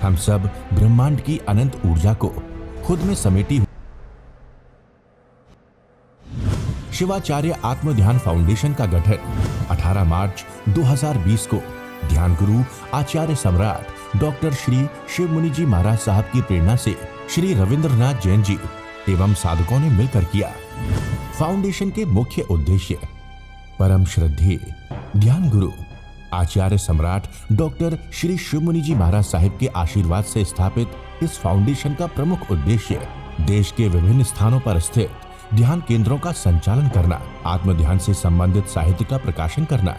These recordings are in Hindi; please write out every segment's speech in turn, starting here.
हम सब ब्रह्मांड की अनंत ऊर्जा को खुद में समेटी शिवाचार्य आत्म ध्यान फाउंडेशन का गठन 18 मार्च 2020 को ध्यान गुरु आचार्य सम्राट डॉक्टर श्री शिव मुनि जी महाराज साहब की प्रेरणा से श्री रविंद्रनाथ जैन जी एवं साधकों ने मिलकर किया। फाउंडेशन के मुख्य उद्देश्य परम श्रद्धेय ध्यान गुरु आचार्य सम्राट डॉक्टर श्री शिव मुनि जी महाराज साहिब के आशीर्वाद से स्थापित इस फाउंडेशन का प्रमुख उद्देश्य देश के विभिन्न स्थानों पर स्थित ध्यान केंद्रों का संचालन करना, आत्म ध्यान से संबंधित साहित्य का प्रकाशन करना,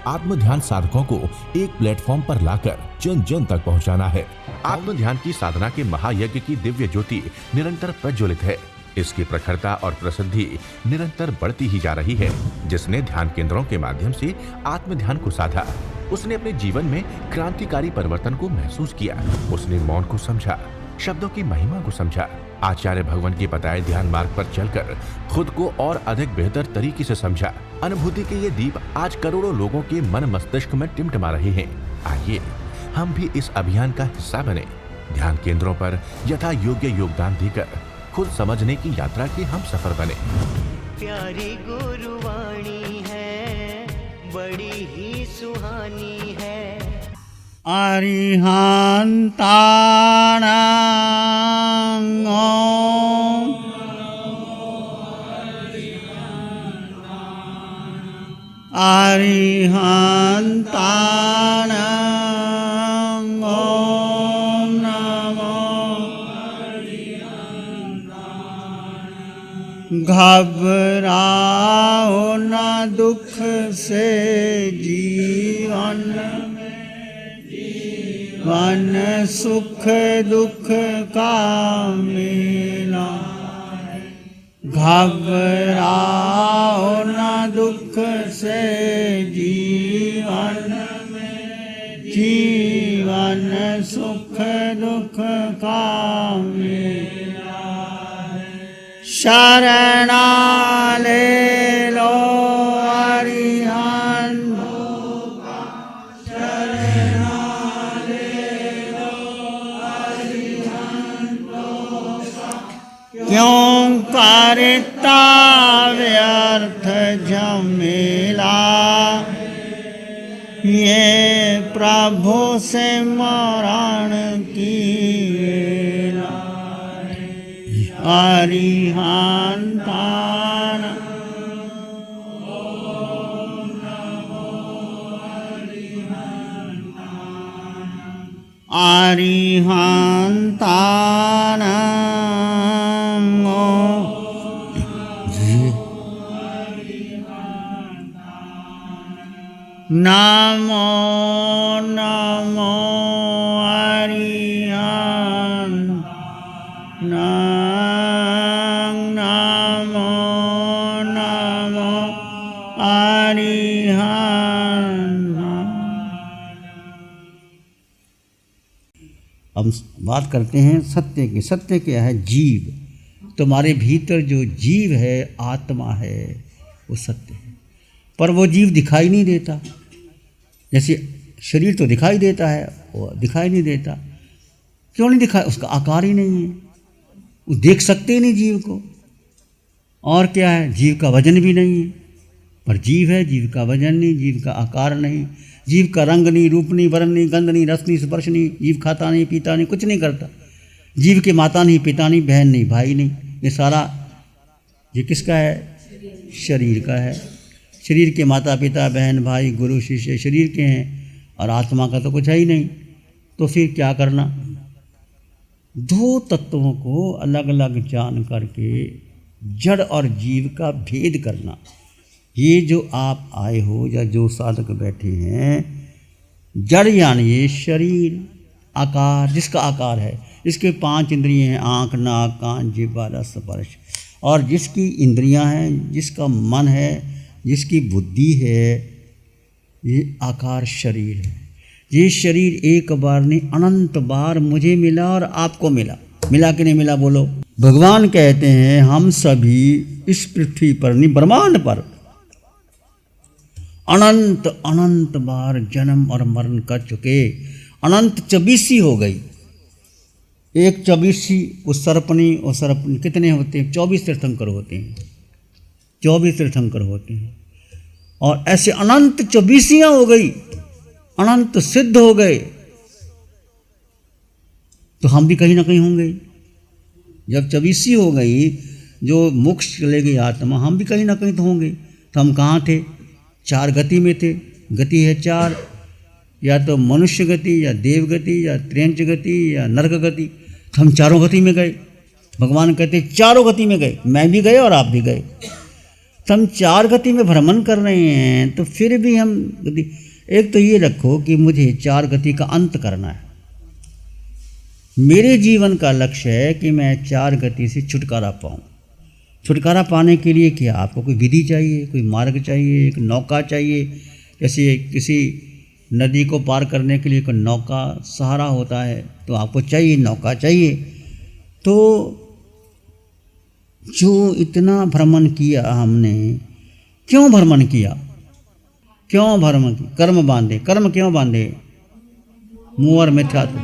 आत्म ध्यान साधकों को एक प्लेटफॉर्म पर लाकर जन जन तक पहुंचाना है। आत्म ध्यान की साधना के महायज्ञ की दिव्य ज्योति निरंतर प्रज्वलित है। इसकी प्रखरता और प्रसिद्धि निरंतर बढ़ती ही जा रही है। जिसने ध्यान केंद्रों के माध्यम से आत्म ध्यान को साधा, उसने अपने जीवन में क्रांतिकारी परिवर्तन को महसूस किया। उसने मौन को समझा, शब्दों की महिमा को समझा, आचार्य भगवान के बताए ध्यान मार्ग पर चलकर खुद को और अधिक बेहतर तरीके से समझा। अनुभूति के ये दीप आज करोड़ों लोगों के मन मस्तिष्क में टिमटिमा रहे हैं। आइए हम भी इस अभियान का हिस्सा बने। ध्यान केंद्रों पर यथा योग्य योगदान देकर खुद समझने की यात्रा के हम सफर बने। प्यारी गुरुवाणी है, बड़ी ही सुहानी है। अरिहंताणां ओम अरिहंताणां ओम नमो घबराओ न दुख से जीवन वन सुख दुख का मेला। घबराओ न दुख से जीवन जीवन सुख दुख का मेला। शरणा ले लो क्यों करता व्यर्थ झमेला। ये प्रभु से मरण की वेला। अरिहंताणां नमो नमो नमो नमो हम बात करते हैं सत्य की। सत्य क्या है? जीव। तुम्हारे भीतर जो जीव है, आत्मा है, वो सत्य है। पर वो जीव दिखाई नहीं देता। जैसे शरीर तो दिखाई देता है, वो दिखाई नहीं देता। क्यों नहीं दिखाई? उसका आकार ही नहीं है। वो देख सकते ही नहीं जीव को। और क्या है? जीव का वजन भी नहीं है। पर जीव है, जीव का वजन नहीं, जीव का आकार नहीं, जीव का रंग नहीं, रूप नहीं, वर्ण नहीं, गंध नहीं, रस नहीं, स्पर्श नहीं। जीव खाता नहीं, पीता नहीं, कुछ नहीं करता। जीव के माता नहीं, पिता नहीं, बहन नहीं, भाई नहीं। ये सारा ये किसका है? शरीर का है। शरीर के माता पिता, बहन, भाई, गुरु, शिष्य शरीर के हैं, और आत्मा का तो कुछ है ही नहीं। तो फिर क्या करना? दो तत्वों को अलग अलग जान करके जड़ और जीव का भेद करना। ये जो आप आए हो या जो साधक बैठे हैं, जड़ यानी ये शरीर, आकार, जिसका आकार है, इसके 5 इंद्रियां हैं, आँख, नाक, कान, जिह्वा, रस, स्पर्श। और जिसकी इंद्रियां हैं, जिसका मन है, जिसकी बुद्धि है, ये आकार शरीर है। ये शरीर एक बार नहीं, अनंत बार मुझे मिला और आपको मिला। मिला कि नहीं मिला? बोलो। भगवान कहते हैं हम सभी इस पृथ्वी पर नहीं, ब्रह्मांड पर अनंत अनंत बार जन्म और मरण कर चुके। अनंत 24 हो गई। एक 24 उस सरपनी और सरपनी कितने होते हैं? 24 तीर्थंकर होते हैं, 24 तीर्थंकर होते हैं। और ऐसे अनंत 24 हो गई, अनंत सिद्ध हो गए, तो हम भी कहीं ना कहीं होंगे। जब 24 हो गई, जो मोक्ष चले गई आत्मा, हम भी कहीं ना कहीं तो होंगे। तो हम कहाँ थे? 4 गति में थे। गति है 4, या तो मनुष्य गति, या देव गति, या त्रेंच गति, या नरक गति। तो हम चारों गति में गए। भगवान कहते चारों गति में गए, मैं भी गए और आप भी गए। तो हम 4 गति में भ्रमण कर रहे हैं, तो फिर भी हम गति, एक तो ये रखो कि मुझे 4 गति का अंत करना है। मेरे जीवन का लक्ष्य है कि मैं 4 गति से छुटकारा पाऊँ। छुटकारा पाने के लिए क्या? आपको कोई विधि चाहिए, कोई मार्ग चाहिए, एक नौका चाहिए। जैसे किसी नदी को पार करने के लिए कोई नौका सहारा होता है, तो आपको चाहिए, नौका चाहिए। तो जो इतना भ्रमण किया हमने, क्यों भ्रमण किया? क्यों भ्रमण किया? कर्म बांधे। कर्म क्यों बांधे? मोह और मिथ्यात्व।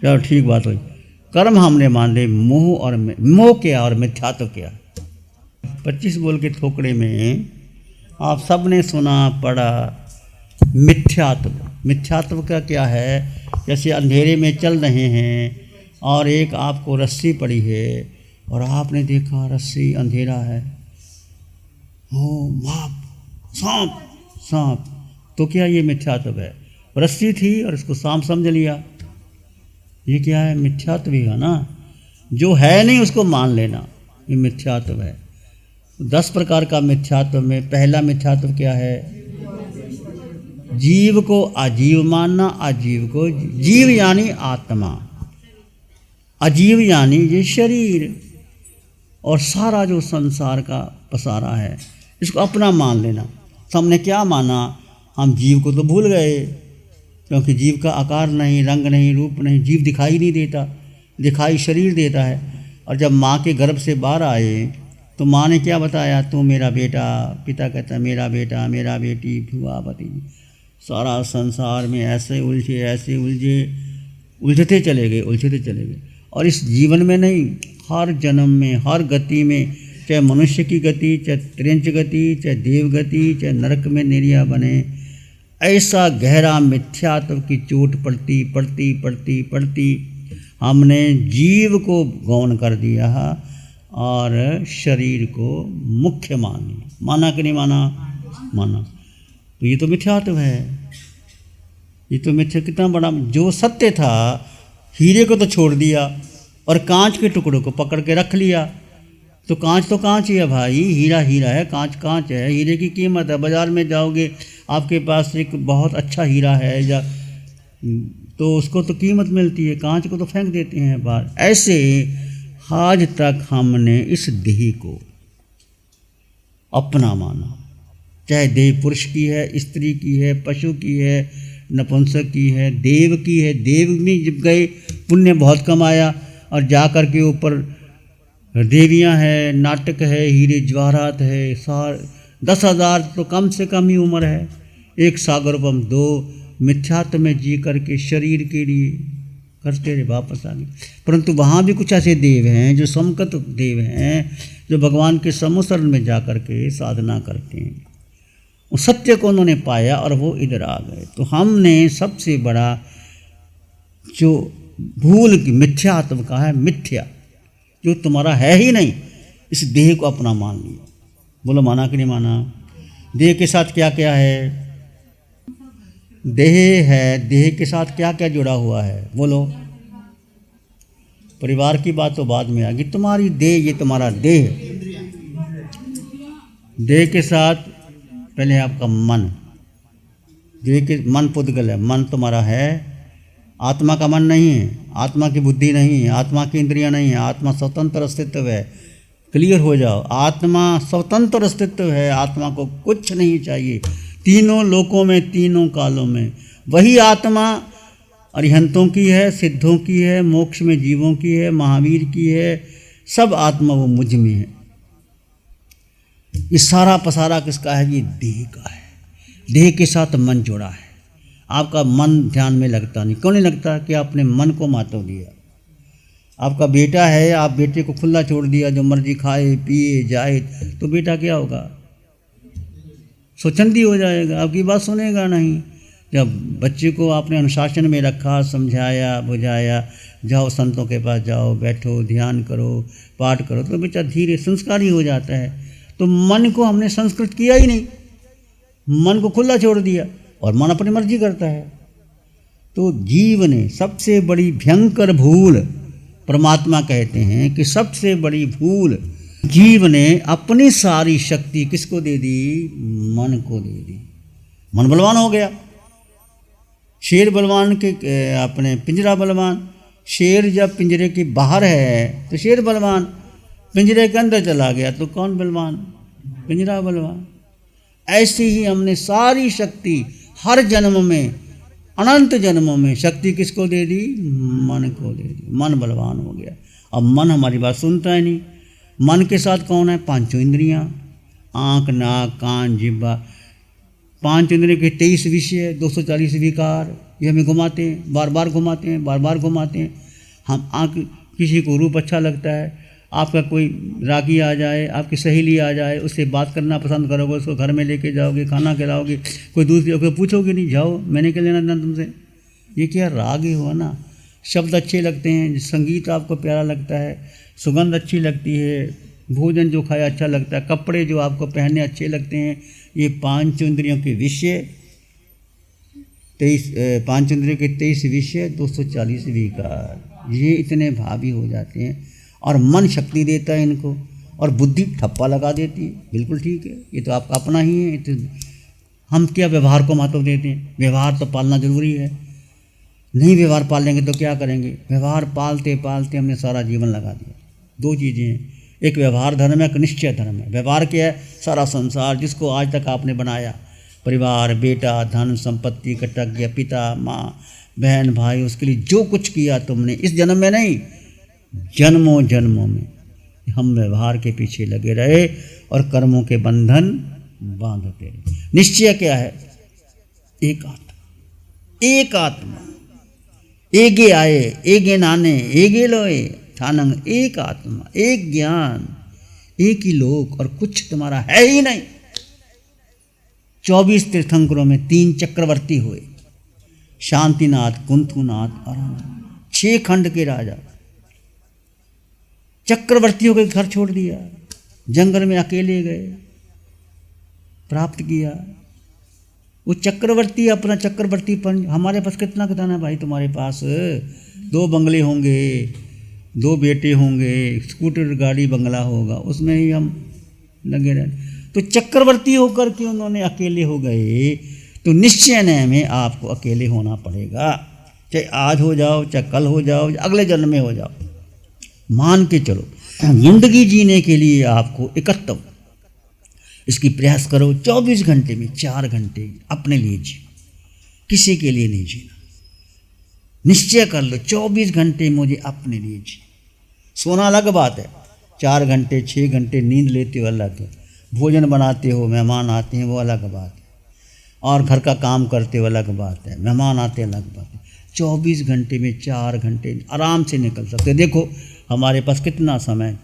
चलो ठीक बात हुई। कर्म हमने बांधे, मोह क्या और मिथ्यात्व क्या। 25 बोल के थोकड़े में आप सब ने सुना पढ़ा मिथ्यात्व। मिथ्यात्व का क्या है? जैसे अंधेरे में चल रहे हैं और एक आपको रस्सी पड़ी है और आपने देखा रस्सी अंधेरा है, हो बाप, सांप सांप, तो क्या ये मिथ्यात्व है? रस्सी थी और इसको सांप समझ लिया, ये क्या है? मिथ्यात्व ही है ना। जो है नहीं उसको मान लेना, ये मिथ्यात्व है। 10 प्रकार का मिथ्यात्व में पहला मिथ्यात्व क्या है? जीव को अजीव मानना, अजीव को जीव यानी आत्मा, अजीव यानी ये शरीर और सारा जो संसार का पसारा है, इसको अपना मान लेना। तो हमने क्या माना? हम जीव को तो भूल गए, क्योंकि जीव का आकार नहीं, रंग नहीं, रूप नहीं, जीव दिखाई नहीं देता, दिखाई शरीर देता है। और जब माँ के गर्भ से बाहर आए तो माँ ने क्या बताया? तू मेरा बेटा, पिता कहता मेरा बेटा, मेरा बेटी, भुआ भतीजी, सारा संसार में ऐसे उलझे, उलझते चले गए। और इस जीवन में नहीं, हर जन्म में, हर गति में, चाहे मनुष्य की गति, चाहे त्रिंच गति, चाहे देव गति, चाहे नरक में निर्या बने, ऐसा गहरा मिथ्यात्व की चोट पड़ती हमने जीव को गौण कर दिया और शरीर को मुख्य मान लिया। माना कि नहीं माना? माना। तो ये तो मिथ्यात्व है। ये तो मिथ्या, कितना बड़ा, जो सत्य था, हीरे को तो छोड़ दिया और कांच के टुकड़ों को पकड़ के रख लिया। तो कांच ही है भाई, हीरा है, कांच है। हीरे की कीमत है, बाज़ार में जाओगे आपके पास एक बहुत अच्छा हीरा है या तो उसको तो कीमत मिलती है, कांच को तो फेंक देते हैं बाहर। ऐसे आज तक हमने इस देह को अपना माना, चाहे देह पुरुष की है, स्त्री की है, पशु की है, नपुंसक की है, देव की है। देव में जब गए, पुण्य बहुत कमाया और जा कर के ऊपर देवियाँ हैं, नाटक है, हीरे जवाहरात है, 10,000 तो कम से कम ही उम्र है। एक सागरपम 2 मिथ्यात्व में जी करके शरीर के लिए करते रहे, वापस आ गए। परंतु वहाँ भी कुछ ऐसे देव हैं जो समकत देव हैं, जो भगवान के समुसरण में जा कर के साधना करते हैं। उस सत्य को उन्होंने पाया और वो इधर आ गए। तो हमने सबसे बड़ा जो भूल की मिथ्यात्व का है, मिथ्या जो तुम्हारा है ही नहीं, इस देह को अपना मान लिया। बोलो माना कि नहीं माना? देह के साथ क्या क्या है? देह है, देह के साथ क्या क्या जुड़ा हुआ है? बोलो। परिवार की बात तो बाद में आएगी। तुम्हारी देह, ये तुम्हारा देह, देह के साथ पहले आपका मन, देह के मन पुद्गल है, मन तुम्हारा है, आत्मा का मन नहीं है, आत्मा की बुद्धि नहीं है, आत्मा की इंद्रियां नहीं है, आत्मा स्वतंत्र अस्तित्व है। क्लियर हो जाओ, आत्मा स्वतंत्र अस्तित्व है, आत्मा को कुछ नहीं चाहिए। तीनों लोकों में, तीनों कालों में वही आत्मा अरिहंतों की है, सिद्धों की है, मोक्ष में जीवों की है, महावीर की है, सब आत्मा वो मुझ में है। ये सारा पसारा किसका है? ये देह का है। देह के साथ मन जुड़ा है आपका मन ध्यान में लगता नहीं। क्यों नहीं लगता? कि आपने मन को महत्व दिया। आपका बेटा है, आप बेटे को खुला छोड़ दिया, जो मर्जी खाए पिए जाए, तो बेटा क्या होगा? स्वच्छंदी हो जाएगा, आपकी बात सुनेगा नहीं। जब बच्चे को आपने अनुशासन में रखा, समझाया बुझाया, जाओ संतों के पास जाओ, बैठो, ध्यान करो, पाठ करो, तो बच्चा धीरे संस्कारी हो जाता है। तो मन को हमने संस्कृत किया ही नहीं, मन को खुला छोड़ दिया और मन अपनी मर्जी करता है। तो जीव ने सबसे बड़ी भयंकर भूल, परमात्मा कहते हैं कि सबसे बड़ी भूल जीव ने अपनी सारी शक्ति किसको दे दी? मन को दे दी। मन बलवान हो गया। शेर बलवान के अपने पिंजरा बलवान। शेर जब पिंजरे के बाहर है तो शेर बलवान, पिंजरे के अंदर चला गया तो कौन बलवान? पिंजरा बलवान। ऐसे ही हमने सारी शक्ति हर जन्म में, अनंत जन्मों में शक्ति किसको दे दी? मन को दे दी। मन बलवान हो गया। अब मन हमारी बात सुनता है नहीं। मन के साथ कौन है? पांचों इंद्रियां, आँख, नाक, कान, जिह्वा। पांच इंद्रियों के 23 विषय, 240 विकार, ये हमें घुमाते हैं, बार बार घुमाते हैं, बार बार घुमाते हैं। हम आँख, किसी को रूप अच्छा लगता है, आपका कोई रागी आ जाए, आपकी सहेली आ जाए, उससे बात करना पसंद करोगे, उसको घर में लेके जाओगे, खाना खिलाओगे, कोई दूसरी होकर पूछोगे नहीं, जाओ मैंने क्या लेना देना तुमसे। ये क्या राग ही हुआ ना। शब्द अच्छे लगते हैं, संगीत आपको प्यारा लगता है, सुगंध अच्छी लगती है, भोजन जो खाया अच्छा लगता है, कपड़े जो आपको पहनने अच्छे लगते हैं। ये पांच इंद्रियों के विषय 5 इंद्रियों के 23 विषय, 240 विकार, ये इतने भावी हो जाते हैं। और मन शक्ति देता है इनको, और बुद्धि ठप्पा लगा देती है। बिल्कुल ठीक है, ये तो आपका अपना ही है। तो हम क्या व्यवहार को महत्व देते हैं? व्यवहार तो पालना जरूरी है। नहीं व्यवहार पालेंगे तो क्या करेंगे? व्यवहार पालते पालते हमने सारा जीवन लगा दिया। 2 चीज़ें हैं, एक व्यवहार धर्म है, एक निश्चय धर्म है। व्यवहार क्या है? सारा संसार जिसको आज तक आपने बनाया, परिवार, बेटा, धन संपत्ति, कृतज्ञ पिता माँ बहन भाई, उसके लिए जो कुछ किया तुमने, इस जन्म में नहीं, जन्मों जन्मों में हम व्यवहार के पीछे लगे रहे और कर्मों के बंधन बांधते रहे। निश्चय क्या है? एक आत्मा, एक आत्मा, एगे आए, एगे नाने, एगे लोए थानंग, एक आत्मा, एक ज्ञान, एक ही लोक, और कुछ तुम्हारा है ही नहीं। 24 तीर्थंकरों में 3 चक्रवर्ती हुए, शांतिनाथ, कुंथुनाथ और 6 खंड के राजा। चक्रवर्तियों के घर छोड़ दिया, जंगल में अकेले गए, प्राप्त किया। वो चक्रवर्ती अपना चक्रवर्तीपन, हमारे पास कितना है भाई? तुम्हारे पास 2 बंगले होंगे, 2 बेटे होंगे, स्कूटर गाड़ी बंगला होगा, उसमें ही हम लगे रहे। तो चक्रवर्ती होकर के उन्होंने अकेले हो गए। तो निश्चय में आपको अकेले होना पड़ेगा, चाहे आज हो जाओ, चाहे कल हो जाओ, अगले जन्म में हो जाओ। मान के चलो, जिंदगी जीने के लिए आपको एकत्व, इसकी प्रयास करो। 24 घंटे में 4 घंटे अपने लिए जी, किसी के लिए नहीं जीना। निश्चय कर लो 24 घंटे मुझे अपने लिए जी। सोना अलग बात है, 4 घंटे 6 घंटे नींद लेते हो अलग है, भोजन बनाते हो, मेहमान आते हैं वो अलग बात है, और घर का काम करते हो अलग बात है, मेहमान आते अलग बात है। 24 घंटे में 4 घंटे आराम से निकल सकते। देखो हमारे पास कितना समय,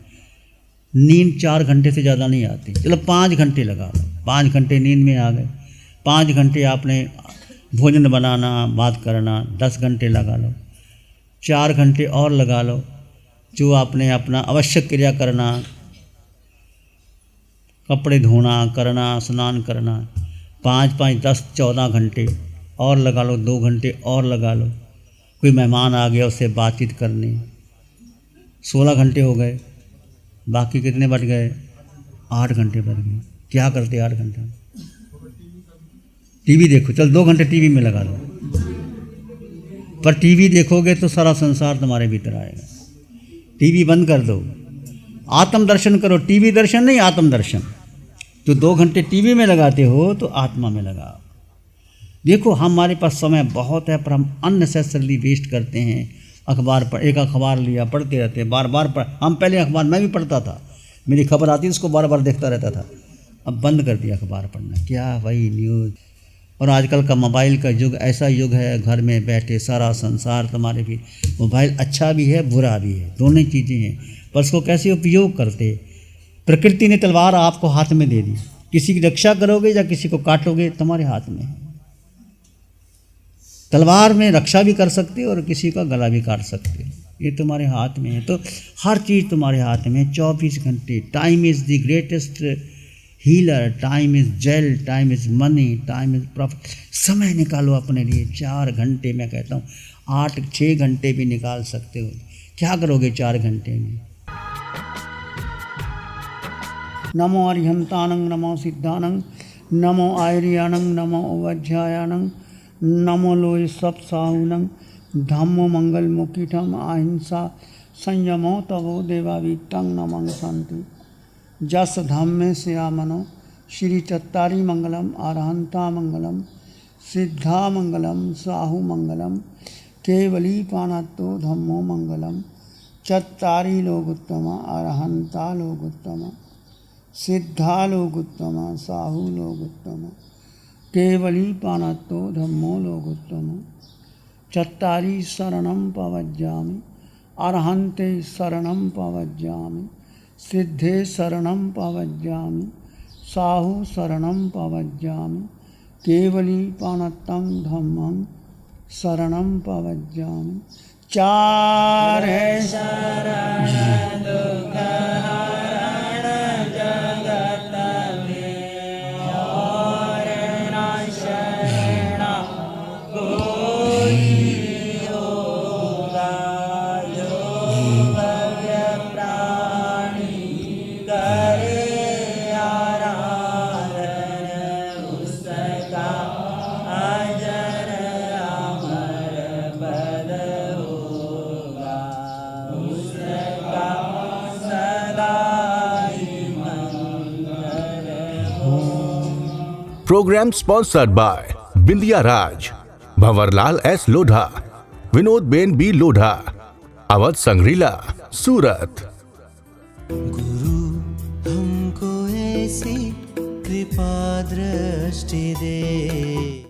नींद 4 घंटे से ज़्यादा नहीं आती, चलो 5 घंटे लगा लो, 5 घंटे नींद में आ गए, 5 घंटे आपने भोजन बनाना, बात करना, 10 घंटे लगा लो, 4 घंटे और लगा लो जो आपने अपना आवश्यक क्रिया करना, कपड़े धोना, करना, स्नान करना, 5 5 10 14 घंटे और लगा लो, 2 घंटे और लगा लो, कोई मेहमान आ गया उससे बातचीत करनी, 16 घंटे हो गए। बाकी कितने बढ़ गए? 8 घंटे बढ़ गए। क्या करते 8 घंटे? टीवी देखो, चल 2 घंटे टीवी में लगा लो, पर टीवी देखोगे तो सारा संसार तुम्हारे भीतर आएगा। टीवी बंद कर दो, आत्म दर्शन करो, टीवी दर्शन नहीं, आत्म दर्शन। जो 2 घंटे टीवी में लगाते हो तो आत्मा में लगाओ। देखो हमारे पास समय बहुत है, पर हम अननेसेसरली वेस्ट करते हैं। अखबार पर, एक अखबार लिया, पढ़ते रहते हैं, बार बार पढ़। हम पहले अखबार मैं भी पढ़ता था, मेरी खबर आती थी उसको बार बार देखता रहता था, अब बंद कर दिया अखबार पढ़ना। क्या वही न्यूज़, और आजकल का मोबाइल का युग ऐसा युग है, घर में बैठे सारा संसार तुम्हारे भी। मोबाइल अच्छा भी है बुरा भी है, दोनों चीज़ें हैं, पर उसको कैसे उपयोग करते। प्रकृति ने तलवार आपको हाथ में दे दी, किसी की रक्षा करोगे या किसी को काटोगे तुम्हारे हाथ में है। तलवार में रक्षा भी कर सकते हो और किसी का गला भी काट सकते हो, ये तुम्हारे हाथ में है। तो हर चीज़ तुम्हारे हाथ में 24 घंटे। Time is the greatest healer, time is jail, time is money, time is profit. समय निकालो अपने लिए, 4 घंटे, मैं कहता हूँ 8-6 घंटे भी निकाल सकते हो। क्या करोगे 4 घंटे में? नमो अरिहंतानंग, नमो सिद्धानंग, नमो आयरियानंग, नमो वज्रायानंग, नमो लोय सब साहुनंग, धम्मो मंगल मुखिठम अहिंसा संयमो तवो देवावीतंग नमः शांति। जस धम्मे श्यामनो श्री चत्तारी मंगलम, अरहंता मंगलम, सिद्धा मंगलम, साहु मंगलम, केवली पानत्तो धम्मो मंगलम। चत्तारी लोगोत्तम, अरहंता लोगोत्तम, सिद्धा लोगोत्तम, साहु लोगोत्तम, केवली पानत्तो धम्मो लोगोत्तम। चत्तारी शरणं पवज्जामि, अरहन्ते शरणं पवज्जामि, सिद्धे शरणं पवज्जामि, साहु शरणं पवज्जामि, केवली पानत्तं धम्मं शरणं पवज्जामि। 4 है शरण Program sponsored by Bindiya Raj, Bhawarlal S. Lodha, Vinod Ben B. Lodha, Awadh Sangrila, Surat। गुरु हमको ऐसी कृपा दृष्टि दे।